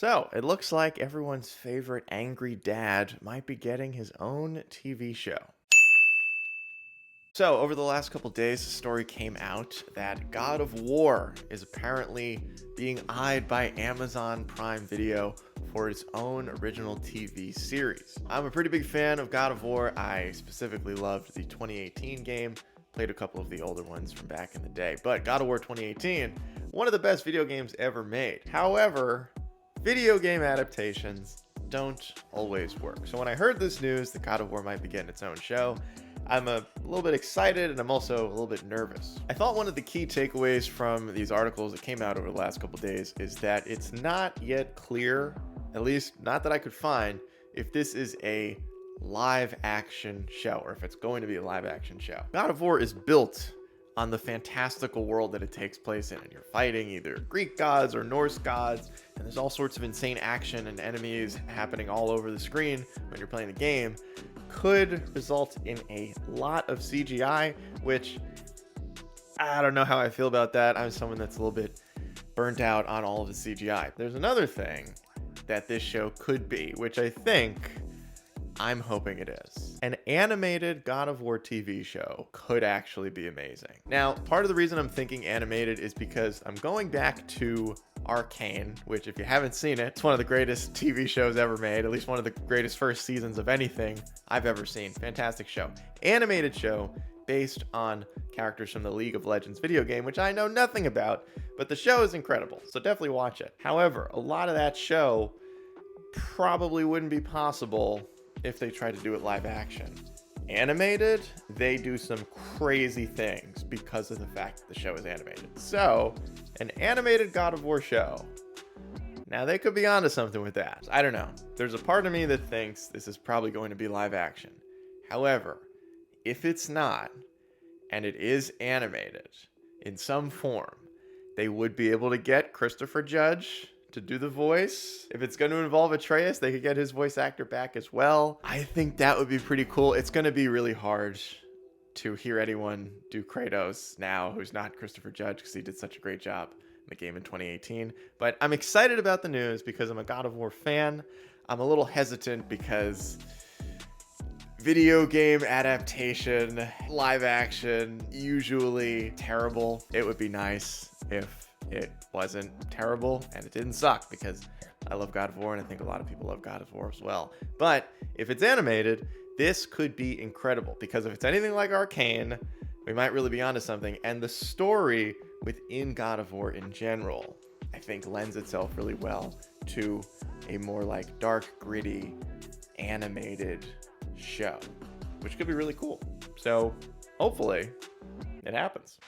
So, it looks like everyone's favorite angry dad might be getting his own TV show. So, over the last couple days, the story came out that God of War is apparently being eyed by Amazon Prime Video for its own original TV series. I'm a pretty big fan of God of War. I specifically loved the 2018 game, played a couple of the older ones from back in the day, but God of War 2018, one of the best video games ever made. However, video game adaptations don't always work. So when I heard this news that God of War might be getting its own show, I'm a little bit excited and I'm also a little bit nervous. I thought one of the key takeaways from these articles that came out over the last couple days is that it's not yet clear, at least not that I could find, if this is a live action show or if it's going to be a live action show. God of War is built on the fantastical world that it takes place in, and you're fighting either Greek gods or Norse gods, and there's all sorts of insane action and enemies happening all over the screen when you're playing the game. Could result in a lot of CGI, which I don't know how I feel about that. I'm someone that's a little bit burnt out on all of the CGI. There's another thing that this show could be, which I'm hoping it is. An animated God of War TV show could actually be amazing. Now, part of the reason I'm thinking animated is because I'm going back to Arcane, which if you haven't seen it, it's one of the greatest TV shows ever made, at least one of the greatest first seasons of anything I've ever seen. Fantastic show. Animated show based on characters from the League of Legends video game, which I know nothing about, but the show is incredible, so definitely watch it. However, a lot of that show probably wouldn't be possible if they try to do it live action. Animated, they do some crazy things because of the fact that the show is animated. So, an animated God of War show. Now, they could be onto something with that. I don't know. There's a part of me that thinks this is probably going to be live action. However, if it's not, and it is animated in some form, they would be able to get Christopher Judge to do the voice. If it's going to involve Atreus, they could get his voice actor back as well. I think that would be pretty cool. It's going to be really hard to hear anyone do Kratos now who's not Christopher Judge because he did such a great job in the game in 2018. But I'm excited about the news because I'm a God of War fan. I'm a little hesitant because video game adaptation, live action, usually terrible. It would be nice if it wasn't terrible and it didn't suck, because I love God of War and I think a lot of people love God of War as well. But if it's animated, this could be incredible, because if it's anything like Arcane, we might really be onto something. And the story within God of War in general, I think lends itself really well to a more like dark, gritty, animated show, which could be really cool. So hopefully it happens.